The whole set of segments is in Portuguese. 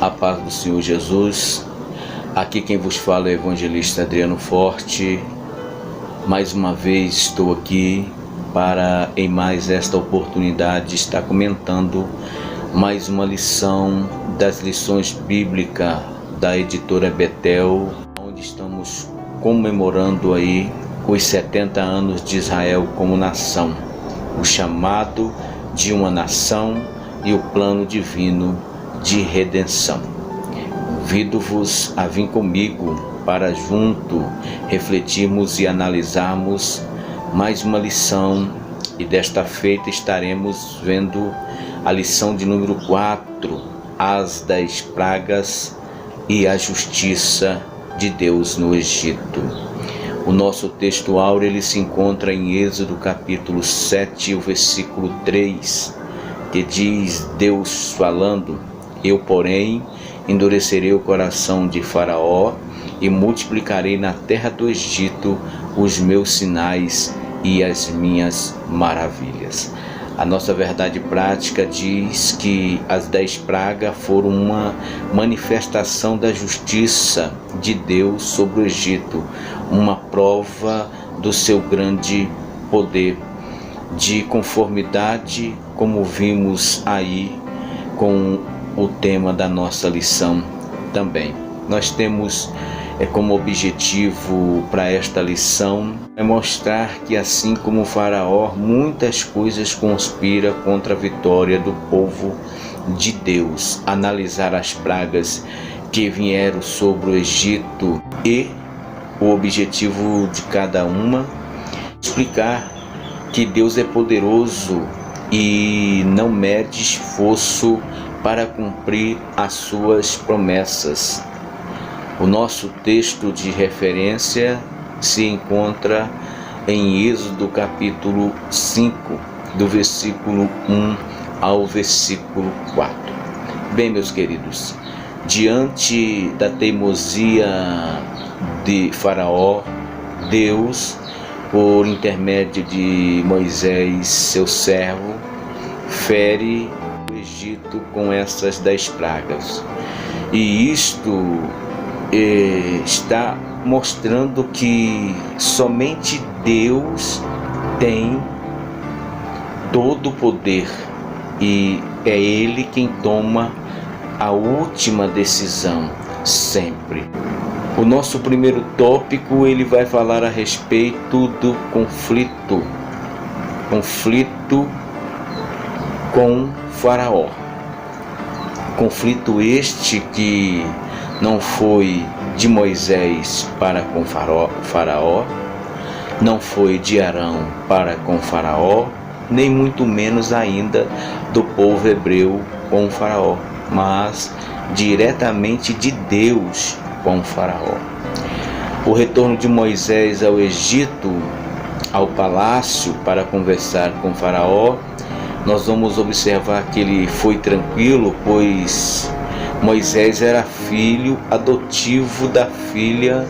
A paz do Senhor Jesus. Aqui quem vos fala é o evangelista Adriano Forte. Mais uma vez estou aqui para, em mais esta oportunidade, estar comentando mais uma lição das lições bíblicas da editora Betel, onde estamos comemorando aí os 70 anos de Israel como nação, o chamado de uma nação e o plano divino de redenção. Convido-vos a vir comigo para junto refletirmos e analisarmos mais uma lição, e desta feita estaremos vendo a lição de número 4, as 10 pragas e a justiça de Deus no Egito. O nosso texto áureo ele se encontra em Êxodo capítulo 7, o versículo 3, que diz Deus falando: Eu, porém, endurecerei o coração de Faraó e multiplicarei na terra do Egito os meus sinais e as minhas maravilhas. A nossa verdade prática diz que as 10 pragas foram uma manifestação da justiça de Deus sobre o Egito, uma prova do seu grande poder, de conformidade, como vimos aí com o tema da nossa lição também. Nós temos como objetivo para esta lição mostrar que, assim como o Faraó, muitas coisas conspiram contra a vitória do povo de Deus. Analisar as pragas que vieram sobre o Egito e o objetivo de cada uma, explicar que Deus é poderoso e não mede esforço para cumprir as suas promessas. O nosso texto de referência se encontra em Êxodo capítulo 5, do versículo 1 ao versículo 4. Bem, meus queridos, diante da teimosia de Faraó, Deus, por intermédio de Moisés, seu servo, fere o Egito com essas 10 pragas. E isto está mostrando que somente Deus tem todo o poder e é Ele quem toma a última decisão sempre. O nosso primeiro tópico ele vai falar a respeito do conflito com Faraó. Conflito este que não foi de Moisés para com Faraó, não foi de Arão para com Faraó, nem muito menos ainda do povo hebreu com Faraó, mas diretamente de Deus com Faraó. O retorno de Moisés ao Egito, ao palácio para conversar com Faraó, nós vamos observar que ele foi tranquilo, pois Moisés era filho adotivo da filha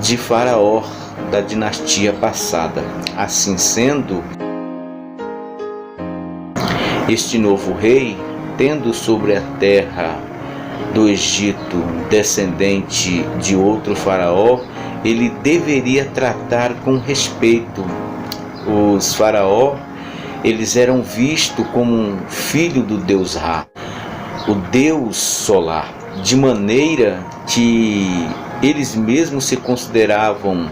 de Faraó, da dinastia passada. Assim sendo, este novo rei, tendo sobre a terra do Egito descendente de outro faraó, ele deveria tratar com respeito. Os faraó, eles eram vistos como um filho do Deus Ra, o Deus solar, de maneira que eles mesmos se consideravam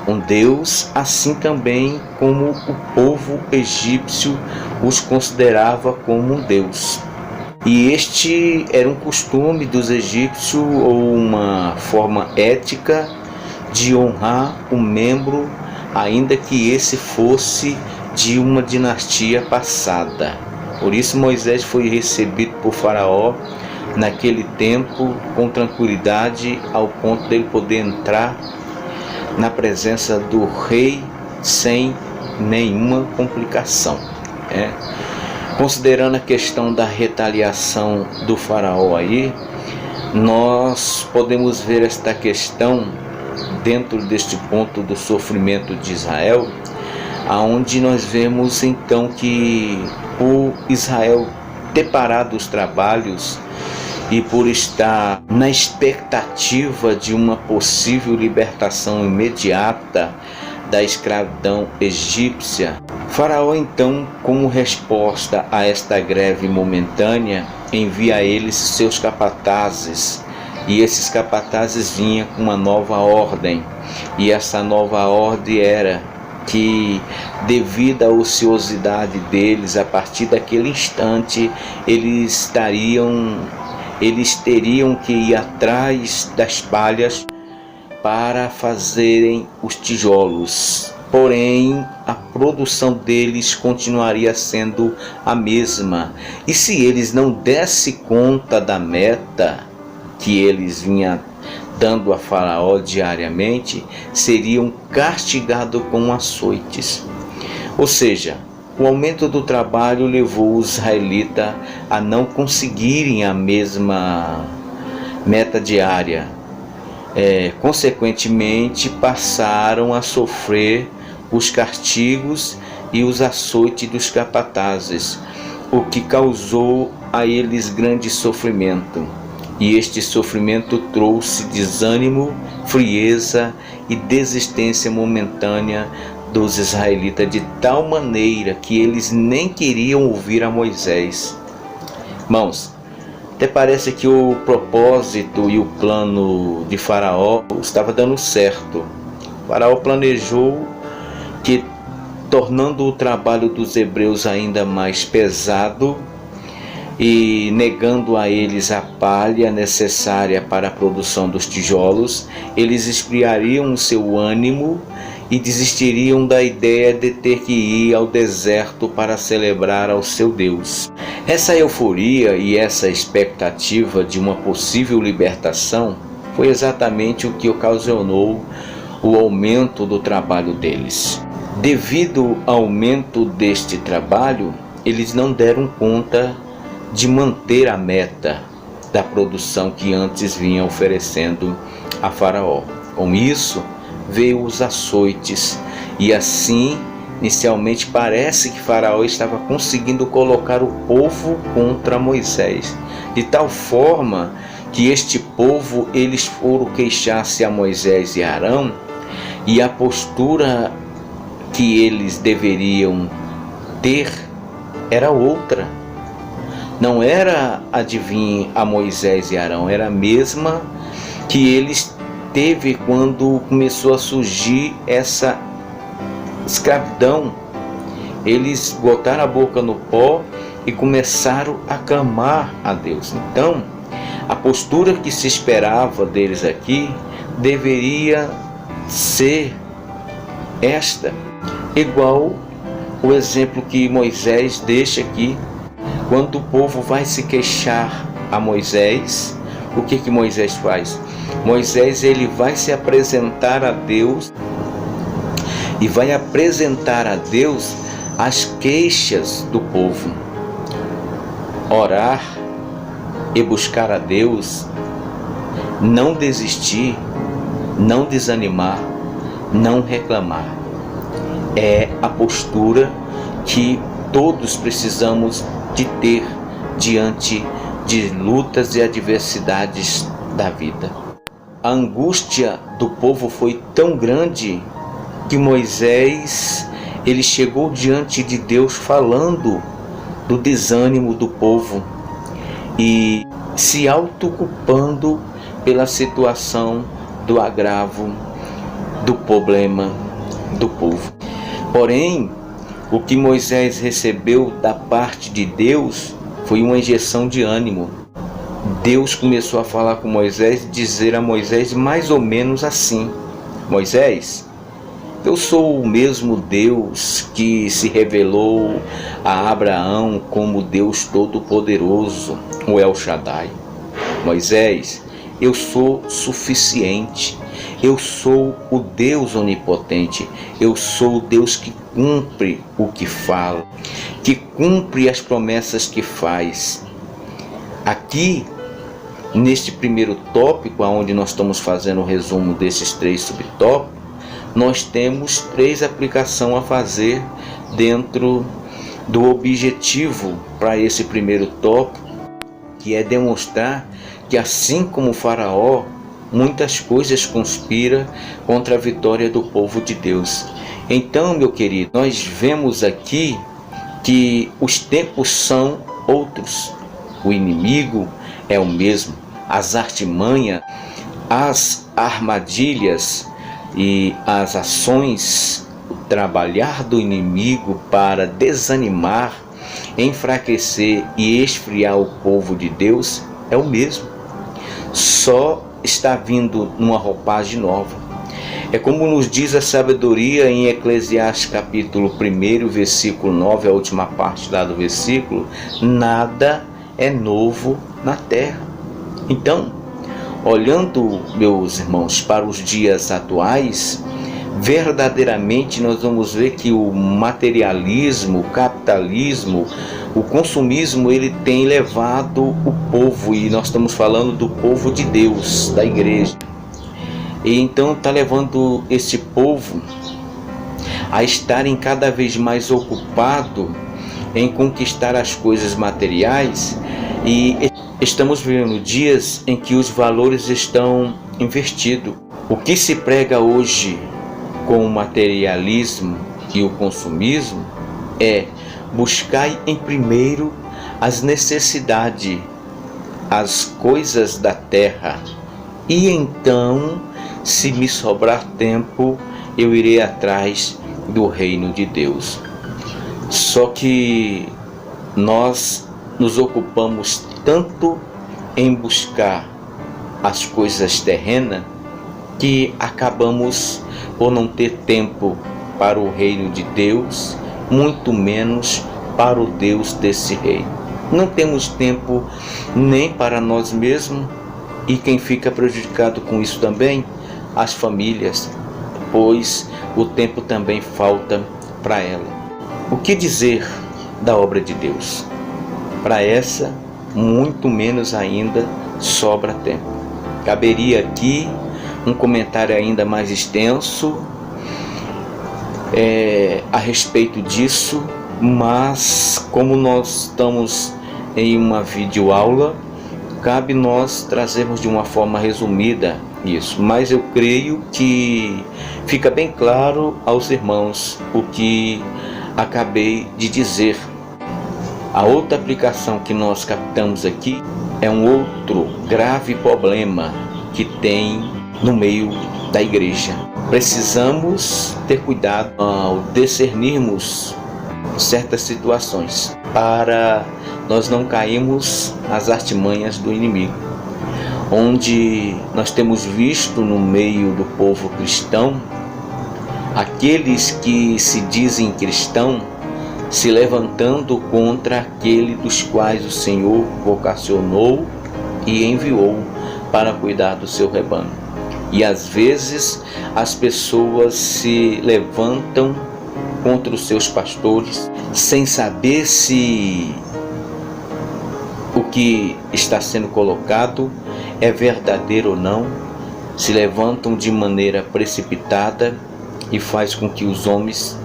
um Deus, assim também como o povo egípcio os considerava como um Deus. E este era um costume dos egípcios, ou uma forma ética de honrar um membro, ainda que esse fosse de uma dinastia passada. Por isso Moisés foi recebido por Faraó naquele tempo com tranquilidade, ao ponto dele poder entrar na presença do rei sem nenhuma complicação. Considerando a questão da retaliação do Faraó aí, nós podemos ver esta questão dentro deste ponto do sofrimento de Israel, aonde nós vemos então que o Israel ter parado os trabalhos e por estar na expectativa de uma possível libertação imediata da escravidão egípcia, Faraó então, como resposta a esta greve momentânea, envia a eles seus capatazes, e esses capatazes vinham com uma nova ordem, e essa nova ordem era que, devido à ociosidade deles, a partir daquele instante eles teriam que ir atrás das palhas para fazerem os tijolos. Porém, a produção deles continuaria sendo a mesma. E se eles não dessem conta da meta que eles vinham dando a Faraó diariamente, seriam castigados com açoites. Ou seja, o aumento do trabalho levou os israelitas a não conseguirem a mesma meta diária. Consequentemente, passaram a sofrer os castigos e os açoites dos capatazes, o que causou a eles grande sofrimento. E este sofrimento trouxe desânimo, frieza e desistência momentânea dos israelitas, de tal maneira que eles nem queriam ouvir a Moisés. Irmãos, até parece que o propósito e o plano de Faraó estava dando certo. Faraó planejou que, tornando o trabalho dos hebreus ainda mais pesado e negando a eles a palha necessária para a produção dos tijolos, eles esfriariam o seu ânimo e desistiriam da ideia de ter que ir ao deserto para celebrar ao seu Deus. Essa euforia e essa expectativa de uma possível libertação foi exatamente o que ocasionou o aumento do trabalho deles. Devido ao aumento deste trabalho, eles não deram conta de manter a meta da produção que antes vinha oferecendo a Faraó. Com isso, veio os açoites, e assim, inicialmente parece que Faraó estava conseguindo colocar o povo contra Moisés, de tal forma que este povo, eles foram queixar-se a Moisés e Arão, e a postura que eles deveriam ter era outra. Não era adivinhe a Moisés e Arão, era a mesma que eles teve quando começou a surgir essa escravidão. Eles botaram a boca no pó e começaram a clamar a Deus. Então, a postura que se esperava deles aqui deveria ser esta, igual o exemplo que Moisés deixa aqui. Quando o povo vai se queixar a Moisés, o que Moisés faz? Moisés, ele vai se apresentar a Deus e vai apresentar a Deus as queixas do povo. Orar e buscar a Deus, não desistir, não desanimar, não reclamar. É a postura que todos precisamos de ter diante de lutas e adversidades da vida. A angústia do povo foi tão grande que Moisés, ele chegou diante de Deus falando do desânimo do povo e se autoculpando pela situação do agravo, do problema do povo. Porém, o que Moisés recebeu da parte de Deus foi uma injeção de ânimo. Deus começou a falar com Moisés, dizer a Moisés mais ou menos assim: Moisés, eu sou o mesmo Deus que se revelou a Abraão como Deus Todo-Poderoso, o El Shaddai. Moisés, eu sou suficiente. Eu sou o Deus onipotente. Eu sou o Deus que cumpre o que fala, que cumpre as promessas que faz. Aqui, neste primeiro tópico, onde nós estamos fazendo o resumo desses 3 subtópicos, nós temos 3 aplicações a fazer dentro do objetivo para esse primeiro tópico, que é demonstrar que, assim como o Faraó, muitas coisas conspiram contra a vitória do povo de Deus. Então, meu querido, nós vemos aqui que os tempos são outros. O inimigo é o mesmo. As artimanhas, as armadilhas e as ações, o trabalhar do inimigo para desanimar, enfraquecer e esfriar o povo de Deus é o mesmo. Só está vindo numa roupagem nova. É como nos diz a sabedoria em Eclesiastes capítulo 1, versículo 9, a última parte lá do versículo: nada é novo na terra. Então, olhando, meus irmãos, para os dias atuais, verdadeiramente nós vamos ver que o materialismo, o capitalismo, o consumismo, ele tem levado o povo, e nós estamos falando do povo de Deus, da igreja. E então está levando esse povo a estarem cada vez mais ocupado em conquistar as coisas materiais, e estamos vivendo dias em que os valores estão invertidos. O que se prega hoje com o materialismo e o consumismo é buscar em primeiro as necessidades, as coisas da terra, e então, se me sobrar tempo, eu irei atrás do reino de Deus. Só que nós nos ocupamos tanto em buscar as coisas terrenas que acabamos por não ter tempo para o reino de Deus, muito menos para o Deus desse reino. Não temos tempo nem para nós mesmos, e quem fica prejudicado com isso também, as famílias, pois o tempo também falta para ela. O que dizer da obra de Deus? Para essa, muito menos ainda sobra tempo. Caberia aqui um comentário ainda mais extenso a respeito disso, mas como nós estamos em uma videoaula, cabe nós trazermos de uma forma resumida isso, mas eu creio que fica bem claro aos irmãos o que acabei de dizer. A outra aplicação que nós captamos aqui é um outro grave problema que tem no meio da igreja. Precisamos ter cuidado ao discernirmos certas situações para nós não cairmos nas artimanhas do inimigo, onde nós temos visto no meio do povo cristão aqueles que se dizem cristãos se levantando contra aquele dos quais o Senhor vocacionou e enviou para cuidar do seu rebanho. E às vezes as pessoas se levantam contra os seus pastores sem saber se o que está sendo colocado é verdadeiro ou não, se levantam de maneira precipitada e faz com que os homens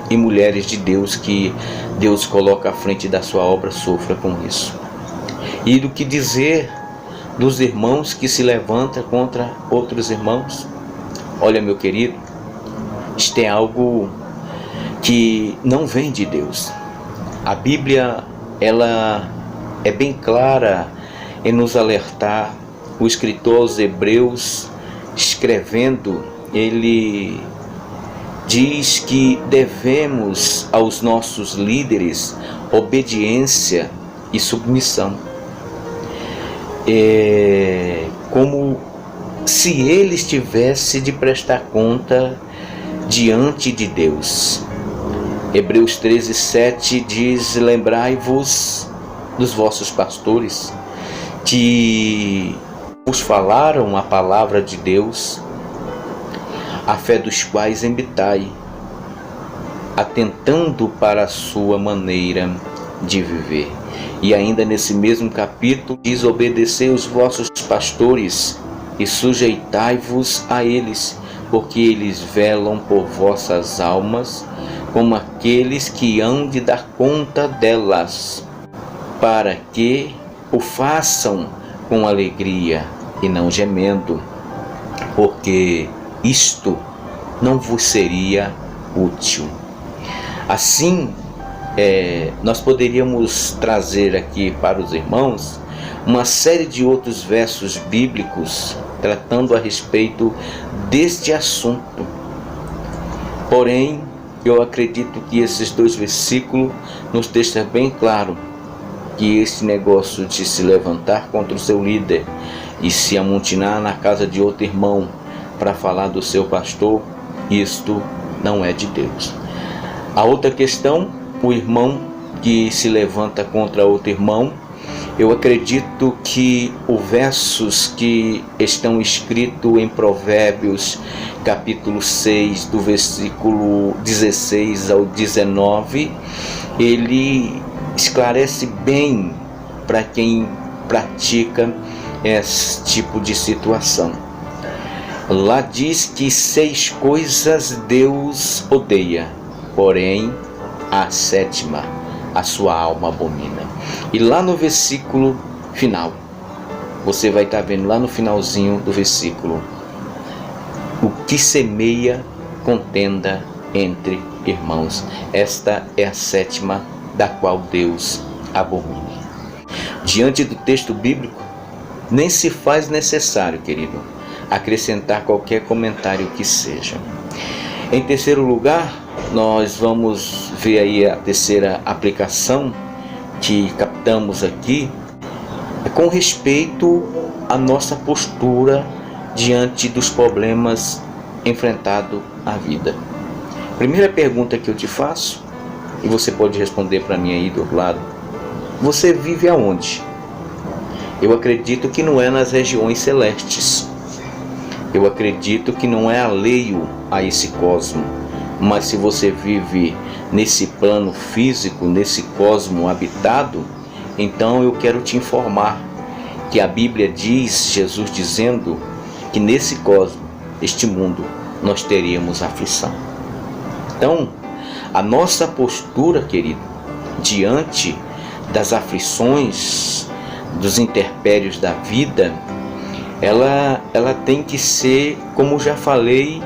e mulheres de Deus que Deus coloca à frente da sua obra sofram com isso. E do que dizer dos irmãos que se levantam contra outros irmãos? Olha, meu querido, isto é algo que não vem de Deus. A Bíblia, ela é bem clara em nos alertar. O escritor aos Hebreus, escrevendo, ele diz que devemos aos nossos líderes obediência e submissão. Como se eles tivessem de prestar conta diante de Deus. Hebreus 13:7 diz: lembrai-vos dos vossos pastores que vos falaram a palavra de Deus, a fé dos quais imitai, atentando para a sua maneira de viver. E ainda nesse mesmo capítulo diz: obedecei os vossos pastores e sujeitai-vos a eles, porque eles velam por vossas almas, como aqueles que hão de dar conta delas, para que o façam com alegria e não gemendo, porque isto não vos seria útil. Assim, nós poderíamos trazer aqui para os irmãos uma série de outros versos bíblicos tratando a respeito deste assunto. Porém, eu acredito que esses 2 versículos nos deixam bem claro que esse negócio de se levantar contra o seu líder e se amontonar na casa de outro irmão para falar do seu pastor, isto não é de Deus. A outra questão, o irmão que se levanta contra outro irmão, eu acredito que os versos que estão escritos em Provérbios, capítulo 6, do versículo 16 ao 19, ele esclarece bem para quem pratica esse tipo de situação. Lá diz que 6 coisas Deus odeia, porém a 7ª a sua alma abomina. E lá no versículo final, você vai estar vendo lá no finalzinho do versículo: o que semeia contenda entre irmãos. Esta é a 7ª da qual Deus abomina. Diante do texto bíblico, nem se faz necessário, querido, acrescentar qualquer comentário que seja. Em terceiro lugar, nós vamos ver aí a terceira aplicação que captamos aqui, com respeito à nossa postura diante dos problemas enfrentados à vida. Primeira pergunta que eu te faço, e você pode responder para mim aí do outro lado: você vive aonde? Eu acredito que não é nas regiões celestes. Eu acredito que não é alheio a esse cosmo. Mas se você vive nesse plano físico, nesse cosmo habitado, então eu quero te informar que a Bíblia diz, Jesus dizendo, que nesse cosmo, este mundo, nós teríamos aflição. Então, a nossa postura, querido, diante das aflições, dos intempéries da vida, ela tem que ser, como já falei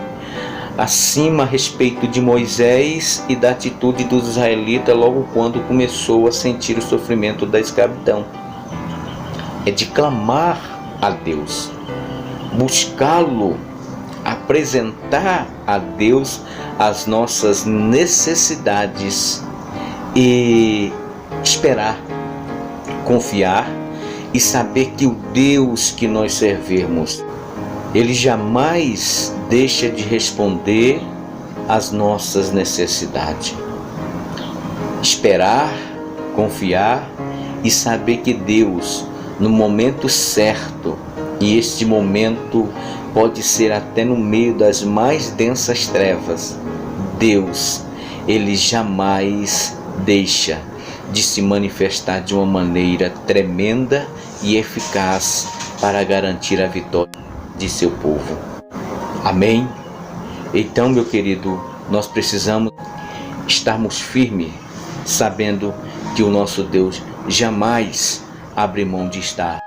acima a respeito de Moisés e da atitude dos israelitas logo quando começou a sentir o sofrimento da escravidão. É de clamar a Deus, buscá-lo, apresentar a Deus as nossas necessidades e esperar, confiar e saber que o Deus que nós servimos, Ele jamais deixa de responder às nossas necessidades. Esperar, confiar e saber que Deus, no momento certo, e este momento pode ser até no meio das mais densas trevas, Deus, Ele jamais deixa de se manifestar de uma maneira tremenda e eficaz para garantir a vitória de seu povo. Amém? Então, meu querido, nós precisamos estarmos firmes, sabendo que o nosso Deus jamais abre mão de estar